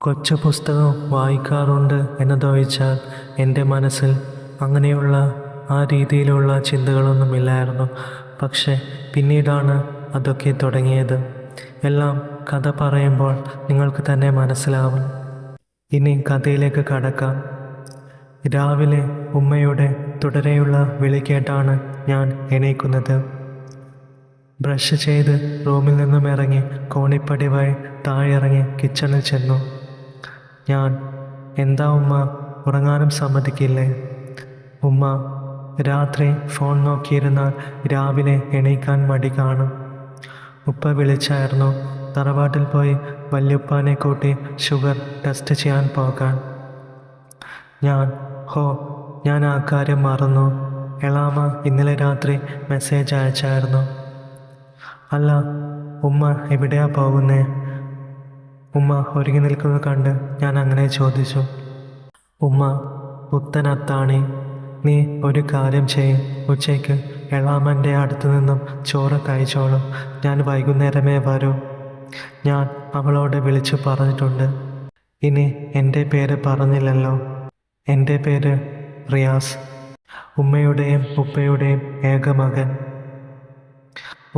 കൊച്ചു പുസ്തകം വായിക്കാറുണ്ട് എന്നതൊഴിച്ചാൽ എൻ്റെ മനസ്സിൽ അങ്ങനെയുള്ള ആ രീതിയിലുള്ള ചിന്തകളൊന്നുമില്ലായിരുന്നു. പക്ഷെ പിന്നീടാണ് അതൊക്കെ തുടങ്ങിയത്. എല്ലാം കഥ പറയുമ്പോൾ നിങ്ങൾക്ക് തന്നെ മനസ്സിലാവും. ഇനി കഥയിലേക്ക് കടക്കാം. രാവിലെ ഉമ്മയുടെ തുടരെയുള്ള വിളി കേട്ടാണ് ഞാൻ എണീക്കുന്നത്. ബ്രഷ് ചെയ്ത് റൂമിൽ നിന്നും ഇറങ്ങി കോണിപ്പടി വഴി താഴെ ഇറങ്ങി കിച്ചണിൽ ചെന്നു. ഞാൻ എന്താ ഉമ്മ, ഉറങ്ങാനും സമ്മതിക്കില്ലേ? ഉമ്മ രാത്രി ഫോൺ നോക്കിയിരുന്നാൽ രാവിലെ എണീക്കാൻ മടി കാണും. ഉപ്പ വിളിച്ചായിരുന്നു തറവാട്ടിൽ പോയി വല്യുപ്പാനെ കൂട്ടി ഷുഗർ ടെസ്റ്റ് ചെയ്യാൻ പോകാൻ. ഞാൻ ആ കാര്യം മറന്നു. എളാമ ഇന്നലെ രാത്രി മെസ്സേജ് അയച്ചായിരുന്നു. അല്ല, ഉമ്മ എവിടെയാ പോകുന്നേ? ഉമ്മ ഒരുങ്ങി നിൽക്കുന്നത് കണ്ട് ഞാൻ അങ്ങനെ ചോദിച്ചു. ഉമ്മ പുത്തനത്താണി, നീ ഒരു കാര്യം ചെയ്യും, ഉച്ചയ്ക്ക് എളാമൻ്റെ അടുത്തു നിന്നും ചോറ് കഴിച്ചോളും. ഞാൻ വൈകുന്നേരമേ വരൂ. ഞാൻ അവളോട് വിളിച്ചു പറഞ്ഞിട്ടുണ്ട്. ഇനി എൻ്റെ പേര് പറഞ്ഞില്ലല്ലോ. എൻ്റെ പേര് റിയാസ്, ഉമ്മയുടെയും ഉപ്പയുടെയും ഏക മകൻ.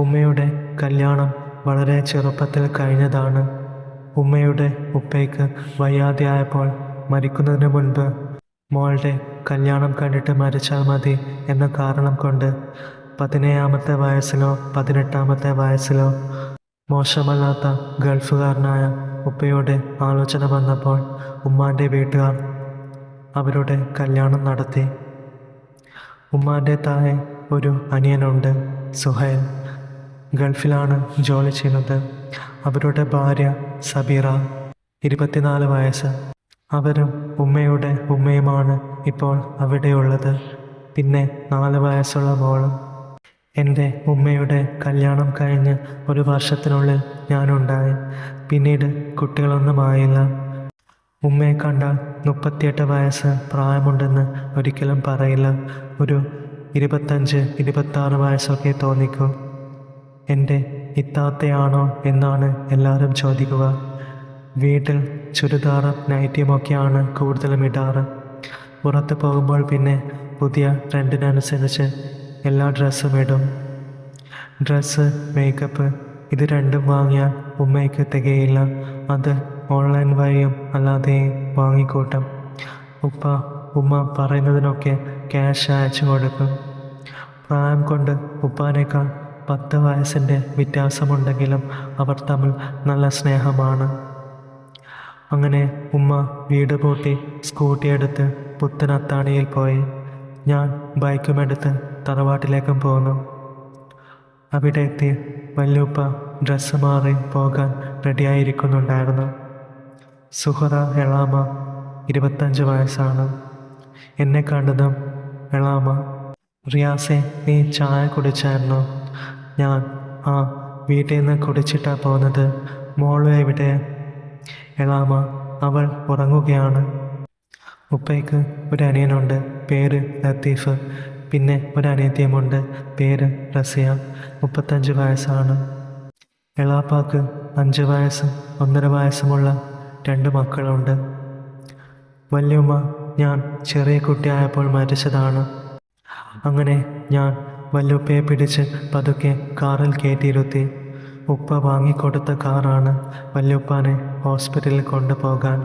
ഉമ്മയുടെ കല്യാണം വളരെ ചെറുപ്പത്തിൽ കഴിഞ്ഞതാണ്. ഉമ്മയുടെ ഉപ്പയ്ക്ക് വയ്യാതെയായപ്പോൾ മരിക്കുന്നതിന് മുൻപ് മോളുടെ കല്യാണം കണ്ടിട്ട് മരിച്ചാൽ മതി എന്ന കാരണം കൊണ്ട് 17-ാമത്തെ വയസ്സിലോ 18-ാമത്തെ വയസ്സിലോ മോശമല്ലാത്ത ഗൾഫുകാരനായ ഉപ്പയുടെ ആലോചന വന്നപ്പോൾ ഉമ്മാൻ്റെ വീട്ടുകാർ അവരുടെ കല്യാണം നടത്തി. ഉമ്മാൻ്റെ താഴെ ഒരു അനിയനുണ്ട്, സുഹൈൽ. ഗൾഫിലാണ് ജോലി ചെയ്യുന്നത്. അവരുടെ ഭാര്യ സബീറ, 24 വയസ്സ്. അവരും ഉമ്മയുടെ ഉമ്മയുമാണ് ഇപ്പോൾ അവിടെയുള്ളത്. പിന്നെ 4 വയസ്സുള്ള മോളും. എൻ്റെ ഉമ്മയുടെ കല്യാണം കഴിഞ്ഞ് 1 വർഷത്തിനുള്ളിൽ ഞാനുണ്ടായി. പിന്നീട് കുട്ടികളൊന്നുമായില്ല. ഉമ്മയെ കണ്ടാൽ 38 വയസ്സ് പ്രായമുണ്ടെന്ന് ഒരിക്കലും പറയില്ല. ഒരു 25-26 വയസ്സൊക്കെ തോന്നിക്കും. എൻ്റെ ഇത്താത്തയാണോ എന്നാണ് എല്ലാവരും ചോദിക്കുക. വീട്ടിൽ ചുരിദാറും നൈറ്റിയുമൊക്കെയാണ് കൂടുതലും ഇടാറ്. പുറത്ത് പോകുമ്പോൾ പിന്നെ പുതിയ ട്രെൻഡിനനുസരിച്ച് എല്ലാ ഡ്രസ്സും ഇടും. ഡ്രസ്സ്, മേക്കപ്പ് ഇത് രണ്ടും വാങ്ങിയാൽ ഉമ്മയ്ക്ക് തികയില്ല. അത് ഓൺലൈൻ വഴിയും അല്ലാതെയും വാങ്ങിക്കൂട്ടും. ഉമ്മ പറയുന്നതിനൊക്കെ ക്യാഷ് അയച്ചു കൊടുക്കും. പ്രായം കൊണ്ട് ഉപ്പാനേക്കാൾ 10 വയസ്സിൻ്റെ വ്യത്യാസമുണ്ടെങ്കിലും അവർ തമ്മിൽ നല്ല സ്നേഹമാണ്. അങ്ങനെ ഉമ്മ വീട് പൂട്ടി സ്കൂട്ടി എടുത്ത് പുത്തനത്താണിയിൽ പോയി. ഞാൻ ബൈക്കുമെടുത്ത് തറവാട്ടിലേക്കും പോന്നു. അവിടെ എത്തി വല്യുപ്പ ഡ്രസ്സ് മാറി പോകാൻ റെഡിയായിരിക്കുന്നുണ്ടായിരുന്നു. സുഹറ എളാമ, 25 വയസ്സാണ്. എന്നെ കണ്ടതും എളാമ, റിയാസെ നീ ചായ കുടിച്ചായിരുന്നോ? ഞാൻ വീട്ടിൽ നിന്ന് കുടിച്ചിട്ടാ പോകുന്നത്. മോള് എവിടെ? എളാമ, അവൾ ഉറങ്ങുകയാണ്. ഉപ്പയ്ക്ക് ഒരു അനിയനുണ്ട്, പേര് ലത്തീഫ്. പിന്നെ ഒരു അനിയത്തിയുമുണ്ട്, പേര് റസിയ, 35 വയസ്സാണ്. എളാപ്പാക്ക് 5 വയസ്സും 1.5 വയസ്സുമുള്ള 2 മക്കളുണ്ട്. വല്യുമ്മ ഞാൻ ചെറിയ കുട്ടിയായപ്പോൾ മരിച്ചതാണ്. അങ്ങനെ ഞാൻ വല്യുപ്പയെ പിടിച്ച് പതുക്കെ കാറിൽ കയറ്റിയിരുത്തി. ഉപ്പ വാങ്ങിക്കൊടുത്ത കാറാണ് വല്യുപ്പാനെ ഹോസ്പിറ്റലിൽ കൊണ്ടുപോകാൻ.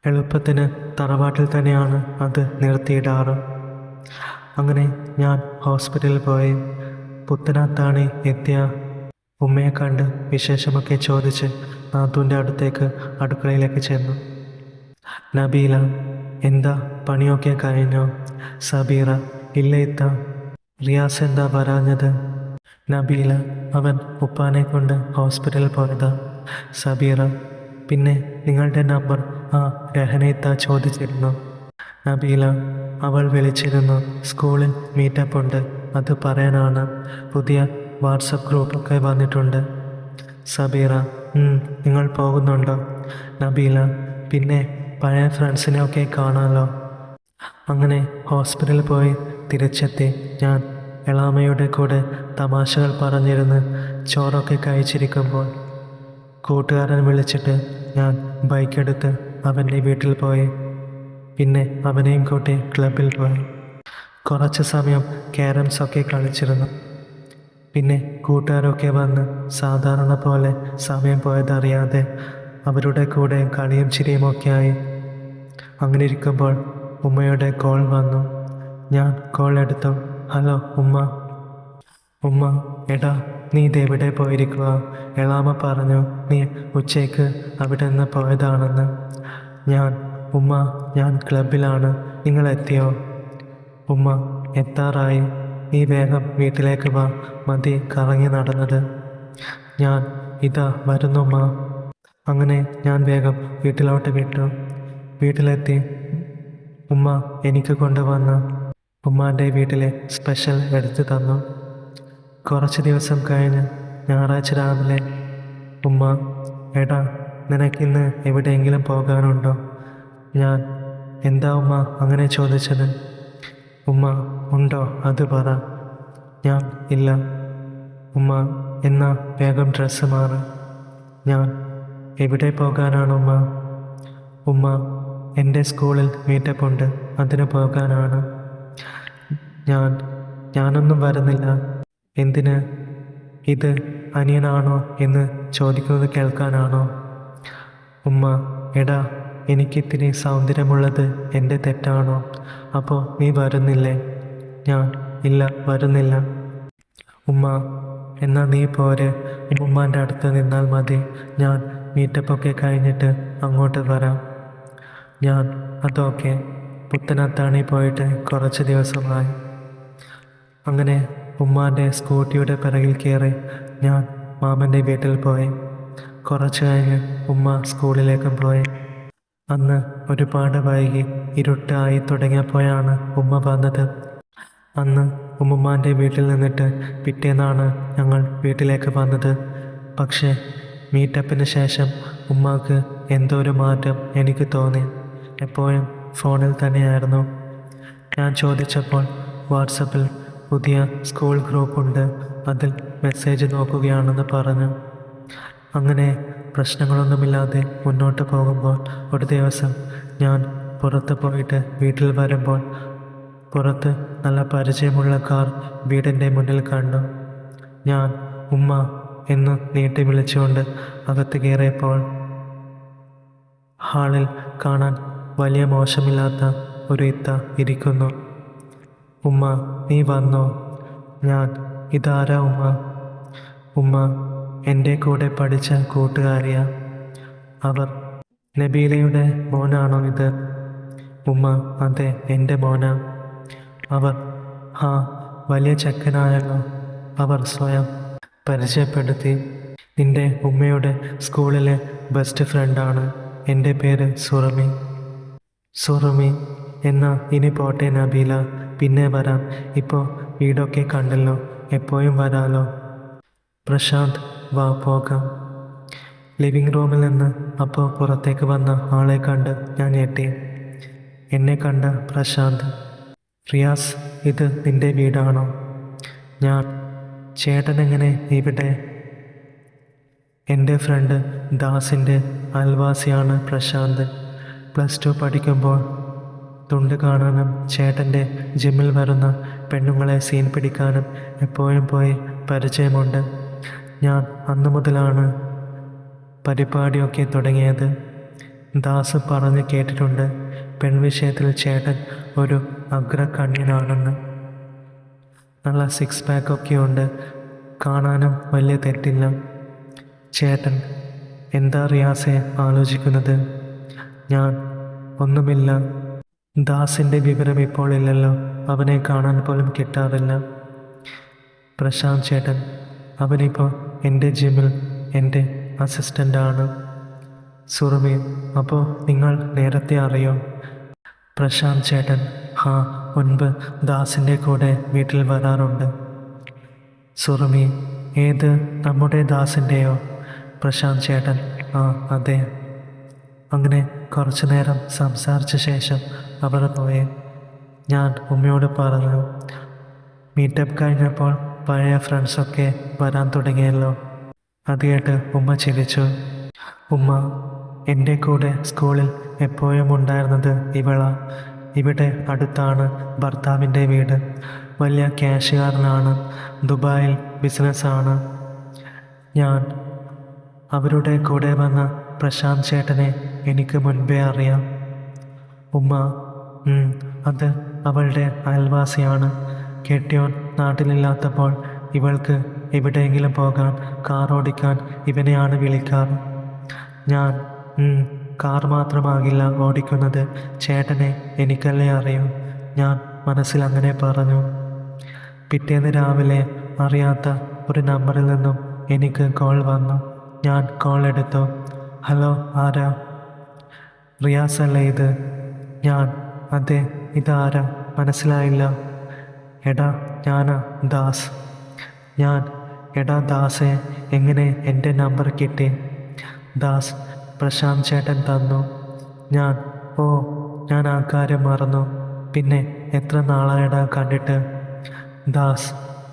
എളുപ്പത്തിന് തറവാട്ടിൽ തന്നെയാണ് അത് നിർത്തിയിടാറ്. അങ്ങനെ ഞാൻ ഹോസ്പിറ്റലിൽ പോയി. പുത്തനത്താണി എത്തിയ ഉമ്മയെ കണ്ട് വിശേഷമൊക്കെ ചോദിച്ച് നാത്തൂൻ്റെ അടുത്തേക്ക് അടുക്കളയിലേക്ക് ചെന്നു. നബീല, എന്താ പണിയൊക്കെ കഴിഞ്ഞോ? സബീറ, ഇല്ല ഇത്ത. റിയാസ് എന്താ വരാഞ്ഞത്? നബീല, അവൻ ഉപ്പാനെ കൊണ്ട് ഹോസ്പിറ്റലിൽ പോയതാ. സബീറ, പിന്നെ നിങ്ങളുടെ നമ്പർ രഹനയിത്ത ചോദിച്ചിരുന്നു. നബീല, അവൾ വിളിച്ചിരുന്നു. സ്കൂളിൽ മീറ്റപ്പ് ഉണ്ട്, അത് പറയാനാണ്. പുതിയ വാട്സപ്പ് ഗ്രൂപ്പൊക്കെ വന്നിട്ടുണ്ട്. സബീറ, നിങ്ങൾ പോകുന്നുണ്ടോ? നബീല, പിന്നെ പഴയ ഫ്രണ്ട്സിനെയൊക്കെ കാണാമല്ലോ. അങ്ങനെ ഹോസ്പിറ്റലിൽ പോയി തിരിച്ചെത്തി ഞാൻ എളാമയുടെ കൂടെ തമാശകൾ പറഞ്ഞിരുന്ന് ചോറൊക്കെ കഴിച്ചിരിക്കുമ്പോൾ കൂട്ടുകാരൻ വിളിച്ചിട്ട് ഞാൻ ബൈക്കെടുത്ത് അവൻ്റെ വീട്ടിൽ പോയി. പിന്നെ അവനെയും കൂട്ടി ക്ലബിൽ പോയി. കുറച്ച് സമയം ക്യാരംസ് ഒക്കെ കളിച്ചിരുന്നു. പിന്നെ കൂട്ടുകാരൊക്കെ വന്ന് സാധാരണ പോലെ സമയം പോയതറിയാതെ അവരുടെ കൂടെ കളിയും ചിരിയുമൊക്കെയായി. അങ്ങനെ ഇരിക്കുമ്പോൾ ഉമ്മയുടെ കോൾ വന്നു. ഞാൻ കോൾ എടുത്തു. ഹലോ ഉമ്മ. ഉമ്മ, എടാ നീ ഇതെവിടെ പോയിരിക്കുക? എളാമ പറഞ്ഞു നീ ഉച്ചയ്ക്ക് അവിടെ നിന്ന് പോയതാണെന്ന്. ഉമ്മ, ഞാൻ ക്ലബിലാണ്. നിങ്ങൾ എത്തിയോ? ഉമ്മ, എത്താറായി. നീ വേഗം വീട്ടിലേക്ക് വാ, മതി കറങ്ങി നടന്നത്. ഇതാ വരുന്നുമ്മ. അങ്ങനെ ഞാൻ വേഗം വീട്ടിലോട്ട് വിട്ടു. വീട്ടിലെത്തി ഉമ്മ എനിക്ക് കൊണ്ടുവന്ന ഉമ്മാൻ്റെ വീട്ടിലെ സ്പെഷ്യൽ എടുത്തു തന്നു. കുറച്ച് ദിവസം കഴിഞ്ഞ് ഞായറാഴ്ച രാവിലെ ഉമ്മ, എടാ നിനക്കിന്ന് എവിടെയെങ്കിലും പോകാനുണ്ടോ? എന്താ ഉമ്മ അങ്ങനെ ചോദിച്ചത്? ഉമ്മ, ഉണ്ടോ അത് പറ. ഇല്ല. ഉമ്മ, എന്നാ വേഗം ഡ്രസ്സ് മാറ്. എവിടെ പോകാനാണ് ഉമ്മ? ഉമ്മ, എൻ്റെ സ്കൂളിൽ മീറ്റപ്പ് ഉണ്ട്, അതിന് പോകാനാണ്. ഞാനൊന്നും വരുന്നില്ല. എന്തിന്? ഇത് അനിയനാണോ എന്ന് ചോദിക്കുന്നത് കേൾക്കാനാണോ? ഉമ്മ, എടാ എനിക്കിത്തിരി സൗന്ദര്യമുള്ളത് എൻ്റെ തെറ്റാണോ? അപ്പോൾ നീ വരുന്നില്ലേ? ഇല്ല, വരുന്നില്ല. ഉമ്മ, എന്നാ നീ പോരെ, ഉമ്മാൻ്റെ അടുത്ത് നിന്നാൽ മതി. ഞാൻ മീറ്റപ്പൊക്കെ കഴിഞ്ഞിട്ട് അങ്ങോട്ട് വരാം. അതൊക്കെ. പുത്തനത്താണി പോയിട്ട് കുറച്ച് ദിവസമായി. അങ്ങനെ ഉമ്മാൻ്റെ സ്കൂട്ടിയുടെ പിറകിൽ കയറി ഞാൻ മാമൻ്റെ വീട്ടിൽ പോയി. കുറച്ച് കഴിഞ്ഞ് ഉമ്മ സ്കൂളിലേക്കും പോയി. അന്ന് ഒരുപാട് വൈകി ഇരുട്ടായി തുടങ്ങിയപ്പോഴാണ് ഉമ്മ വന്നത്. അന്ന് ഉമ്മാൻ്റെ വീട്ടിൽ നിന്നിട്ട് പിറ്റേന്നാണ് ഞങ്ങൾ വീട്ടിലേക്ക് വന്നത്. പക്ഷേ മീറ്റപ്പിന് ശേഷം ഉമ്മാക്ക് എന്തോ ഒരു മാറ്റം എനിക്ക് തോന്നി. എപ്പോഴും ഫോണിൽ തന്നെയായിരുന്നു. ഞാൻ ചോദിച്ചപ്പോൾ വാട്സപ്പിൽ പുതിയ സ്കൂൾ ഗ്രൂപ്പുണ്ട്, അതിൽ മെസ്സേജ് നോക്കുകയാണെന്ന് പറഞ്ഞു. അങ്ങനെ പ്രശ്നങ്ങളൊന്നുമില്ലാതെ മുന്നോട്ട് പോകുമ്പോൾ ഒരു ദിവസം ഞാൻ പുറത്ത് പോയിട്ട് വീട്ടിൽ വരുമ്പോൾ പുറത്ത് നല്ല പരിചയമുള്ള കാർ വീടിൻ്റെ മുന്നിൽ കണ്ടു. ഉമ്മ എന്ന് നീട്ടി വിളിച്ചുകൊണ്ട് അകത്ത് കയറിയപ്പോൾ ഹാളിൽ കാണാൻ വലിയ മോശമില്ലാത്ത ഒരു ഇത്ത ഇരിക്കുന്നു. ഉമ്മ, നീ വന്നോ? ഇതാരാ ഉമ്മ? ഉമ്മ, എൻ്റെ കൂടെ പഠിച്ച കൂട്ടുകാരിയാ. അവർ നബീലയുടെ മോനാണോ ഇത്? ഉമ്മ, അതെ, എൻ്റെ മോനാ. അവർ വലിയ ചെക്കനായല്ലോ. അവർ സ്വയം പരിചയപ്പെടുത്തി. നിൻ്റെ ഉമ്മയുടെ സ്കൂളിലെ ബെസ്റ്റ് ഫ്രണ്ടാണ്. എൻ്റെ പേര് സുറമി. സുറമി, എന്നാ ഇനി പോട്ടെ നബീല, പിന്നെ വരാം. ഇപ്പോൾ വീടൊക്കെ കണ്ടല്ലോ, എപ്പോഴും വരാലോ. പ്രശാന്ത്, വാ പോകാം. ലിവിങ് റൂമിൽ നിന്ന് അപ്പോൾ പുറത്തേക്ക് വന്ന ആളെ കണ്ട് ഞാൻ ഞെട്ടി. എന്നെ കണ്ട പ്രശാന്ത്, റിയാസ്, ഇത് നിൻ്റെ വീടാണോ? ചേട്ടൻ എങ്ങനെ ഇവിടെ? എൻ്റെ ഫ്രണ്ട് ദാസിൻ്റെ അയൽവാസിയാണ് പ്രശാന്ത്. +2 പഠിക്കുമ്പോൾ തുണ്ട് കാണാനും ചേട്ടൻ്റെ ജിമ്മിൽ വരുന്ന പെണ്ണുങ്ങളെ സീൻ പിടിക്കാനും എപ്പോഴും പോയി പരിചയമുണ്ട്. അന്നു മുതലാണ് പരിപാടിയൊക്കെ തുടങ്ങിയത്. ദാസ് പറഞ്ഞ് കേട്ടിട്ടുണ്ട് പെൺവിഷയത്തിൽ ചേട്ടൻ ഒരു അഗ്രകണ്യനാണെന്ന്. നല്ല 6 പാക്കൊക്കെ ഉണ്ട്, കാണാനും വലിയ തെറ്റില്ല. ചേട്ടൻ എന്താ റിയാസെ ആലോചിക്കുന്നത്? ഒന്നുമില്ല. ദാസിൻ്റെ വിവരം ഇപ്പോൾ ഇല്ലല്ലോ, അവനെ കാണാൻ പോലും കിട്ടാറില്ല. പ്രശാന്ത് ചേട്ടൻ, അവനിപ്പോൾ എൻ്റെ ജിമ്മിൽ എൻ്റെ അസിസ്റ്റൻ്റാണ്. സുറമി, അപ്പോൾ നിങ്ങൾ നേരത്തെ അറിയോ? പ്രശാന്ത് ചേട്ടൻ, മുൻപ് ദാസിൻ്റെ കൂടെ വീട്ടിൽ വരാറുണ്ട്. സുറമി, ഏത്, നമ്മുടെ ദാസിൻ്റെയോ? പ്രശാന്ത് ചേട്ടൻ, അതെ. അങ്ങനെ കുറച്ചു നേരം സംസാരിച്ച ശേഷം അവർ പോയി. ഉമ്മയോട് പറഞ്ഞു. മീറ്റപ്പ് കഴിഞ്ഞപ്പോൾ പഴയ ഫ്രണ്ട്സൊക്കെ വരാൻ തുടങ്ങിയല്ലോ. അത് കേട്ട് ഉമ്മ ചിരിച്ചു. ഉമ്മ, എൻ്റെ കൂടെ സ്കൂളിൽ എപ്പോഴും ഉണ്ടായിരുന്നത് ഇവളാ. ഇവിടെ അടുത്താണ് ഭർത്താവിൻ്റെ വീട്. വലിയ ക്യാഷുകാരനാണ്. ദുബായിൽ ബിസിനസ്സാണ്. ഞാൻ അവരുടെ കൂടെ വന്ന പ്രശാന്ത് ചേട്ടനെ എനിക്ക് മുൻപേ അറിയാം. ഉമ്മ അത് അവളുടെ അയൽവാസിയാണ്. കെട്ടിയോൻ നാട്ടിലില്ലാത്തപ്പോൾ ഇവൾക്ക് എവിടെയെങ്കിലും പോകാൻ കാർ ഓടിക്കാൻ ഇവനെയാണ് വിളിക്കാറ്. ഞാൻ കാർ മാത്രമാകില്ല ഓടിക്കുന്നത്, ചേട്ടനെ എനിക്കല്ലേ അറിയൂ. ഞാൻ മനസ്സിൽ അങ്ങനെ പറഞ്ഞു. പിറ്റേന്ന് രാവിലെ അറിയാത്ത ഒരു നമ്പറിൽ നിന്നും എനിക്ക് കോൾ വന്നു. ഞാൻ കോൾ എടുത്തു. ഹലോ, ആരാ? റിയാസ് അല്ലേ ഇത്? ഞാൻ അതെ, ഇതാരാ? മനസ്സിലായില്ല. എടാ ഞാനാ ദാസ്. ഞാൻ എടാ ദാസേ, എങ്ങനെ എൻ്റെ നമ്പർ കിട്ടി? ദാസ് പ്രശാന്ത് ചേട്ടൻ തന്നു. ഞാൻ ആ കാര്യം മറന്നു. പിന്നെ എത്ര നാളായടാ കണ്ടിട്ട്? ദാസ്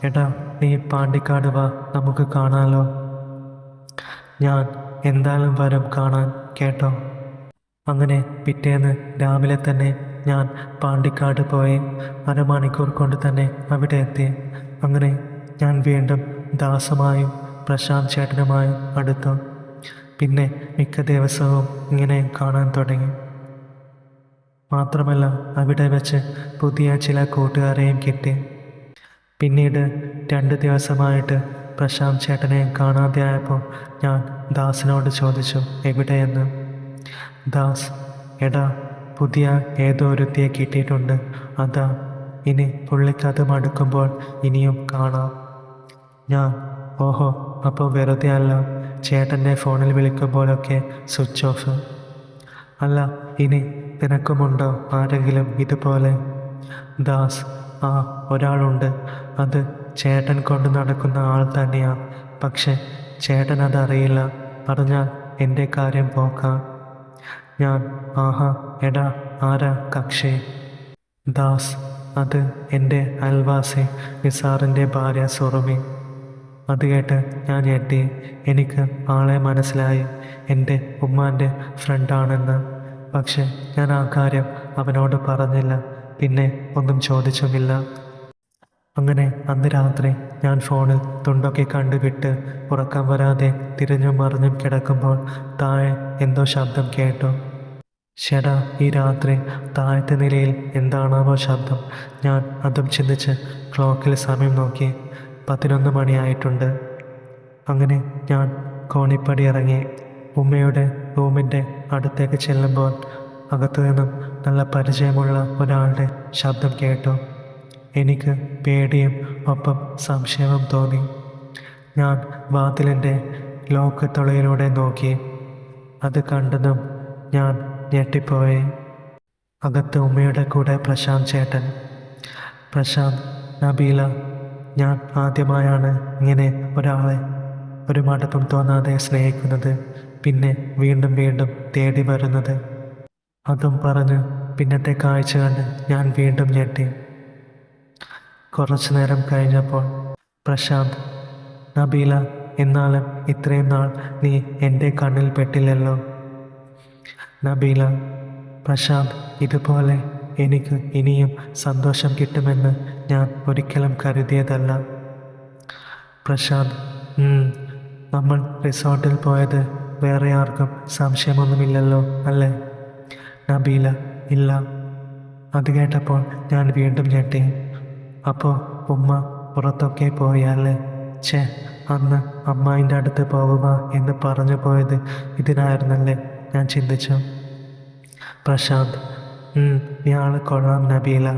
എടാ നീ പാണ്ടിക്കാട് വാ, നമുക്ക് കാണാലോ. ഞാൻ എന്തായാലും വരും കാണാൻ, കേട്ടോ. അങ്ങനെ പിറ്റേന്ന് രാവിലെ തന്നെ ഞാൻ പാണ്ടിക്കാട് പോയി. അരമണിക്കൂർ കൊണ്ട് തന്നെ അവിടെ എത്തി. അങ്ങനെ ഞാൻ വീണ്ടും ദാസുമായും പ്രശാന്ത് ചേട്ടനുമായും അടുത്തു. പിന്നെ മിക്ക ദിവസവും ഇങ്ങനെ കാണാൻ തുടങ്ങി. മാത്രമല്ല അവിടെ വെച്ച് പുതിയ ചില കൂട്ടുകാരെയും കിട്ടി. പിന്നീട് 2 ദിവസമായിട്ട് പ്രശാന്ത് ചേട്ടനെ കാണാതെ ആയപ്പോൾ ഞാൻ ദാസിനോട് ചോദിച്ചു എവിടെയെന്ന്. ദാസ് എടാ പുതിയ ഏതോ ഒരുത്തിയെ കിട്ടിയിട്ടുണ്ട്, അതാ. ഇനി പുള്ളിക്കത് മടുക്കുമ്പോൾ ഇനിയും കാണാം. ഞാൻ ഓഹോ, അപ്പോൾ വെറുതെ അല്ല, ചേട്ടൻ്റെ ഫോണിൽ വിളിക്കുമ്പോഴൊക്കെ സ്വിച്ച് ഓഫ്. അല്ല, ഇനി നിനക്കുമുണ്ടോ ആരെങ്കിലും ഇതുപോലെ? ദാസ് ഒരാളുണ്ട്. അത് ചേട്ടൻ കൊണ്ട് നടക്കുന്ന ആൾ തന്നെയാ. പക്ഷെ ചേട്ടൻ അതറിയില്ല. പറഞ്ഞാൽ എൻ്റെ കാര്യം പോക്കാം. ഞാൻ എടാ ആരാ കക്ഷി? ദാസ് അത് എൻ്റെ അയൽവാസി നിസാറിൻ്റെ ഭാര്യ സുറുമി. അത് കേട്ട് ഞാൻ ഞെട്ടി. എനിക്ക് ആളെ മനസ്സിലായി, എൻ്റെ ഉമ്മാൻ്റെ ഫ്രണ്ടാണെന്ന്. പക്ഷെ ഞാൻ ആ കാര്യം അവനോട് പറഞ്ഞില്ല, പിന്നെ ഒന്നും ചോദിച്ചുമില്ല. അങ്ങനെ അന്ന് രാത്രി ഞാൻ ഫോണിൽ തുണ്ടൊക്കെ കണ്ടുവിട്ട് ഉറക്കം വരാതെ തിരിഞ്ഞും മറിഞ്ഞും കിടക്കുമ്പോൾ താഴെ എന്തോ ശബ്ദം കേട്ടു. ചേട്ടാ, ഈ രാത്രി താഴത്തെ നിലയിൽ എന്താണാവോ ശബ്ദം? ഞാൻ അതും ചിന്തിച്ച് ക്ലോക്കിൽ സമയം നോക്കി. 11 മണിയായിട്ടുണ്ട്. അങ്ങനെ ഞാൻ കോണിപ്പടി ഇറങ്ങി ഉമ്മയുടെ റൂമിൻ്റെ അടുത്തേക്ക് ചെല്ലുമ്പോൾ അകത്തു നിന്നും നല്ല പരിചയമുള്ള ഒരാളുടെ ശബ്ദം കേട്ടു. എനിക്ക് പേടിയും ഒപ്പം സംശയവും തോന്നി. ഞാൻ വാതിലിൻ്റെ ലോക്ക് തുളയിലൂടെ നോക്കി. അത് കണ്ടതും ഞാൻ ഞെട്ടിപ്പോയി. അകത്ത് ഉമ്മയുടെ കൂടെ പ്രശാന്ത് ചേട്ടൻ. പ്രശാന്ത്, നബീല. ഞാൻ ആദ്യമായാണ് ഇങ്ങനെ ഒരാളെ ഒരു മടുപ്പും തോന്നാതെ സ്നേഹിക്കുന്നത്, പിന്നെ വീണ്ടും വീണ്ടും തേടി വരുന്നത്. അതും പറഞ്ഞ് പിന്നത്തെ കാഴ്ച കണ്ട് ഞാൻ വീണ്ടും ഞെട്ടി. കുറച്ചു നേരം കഴിഞ്ഞപ്പോൾ പ്രശാന്ത്, നബീല, എന്നാലും ഇത്രയും നാൾ നീ എൻ്റെ കണ്ണിൽ പെട്ടില്ലല്ലോ. നബീല, പ്രശാന്ത്, ഇതുപോലെ എനിക്ക് ഇനിയും സന്തോഷം കിട്ടുമെന്ന് ഞാൻ ഒരിക്കലും കരുതിയതല്ല. പ്രശാന്ത്, നമ്മൾ റിസോർട്ടിൽ പോയത് വേറെ ആർക്കും സംശയമൊന്നുമില്ലല്ലോ അല്ലേ? നബീല, ഇല്ല. അത് കേട്ടപ്പോൾ ഞാൻ വീണ്ടും ഞെട്ടി. അപ്പോൾ ഉമ്മ പുറത്തൊക്കെ പോയല്ലേ? അന്ന് അമ്മായിൻ്റെ അടുത്ത് പോവുക എന്ന് പറഞ്ഞു പോയത് ഇതിനായിരുന്നല്ലേ? ഞാൻ ചിന്തിച്ചു. പ്രശാന്ത്, ഇയാൾ കൊള്ളാം നബീല.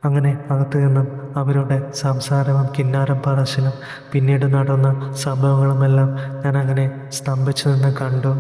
അങ്ങനെ അകത്തു നിന്നും അവരുടെ സംസാരവും കിന്നാരം പറച്ചിലും പിന്നീട് നടന്ന സംഭവങ്ങളുമെല്ലാം ഞാൻ അങ്ങനെ സ്തംഭിച്ചു നിന്ന് കണ്ടു.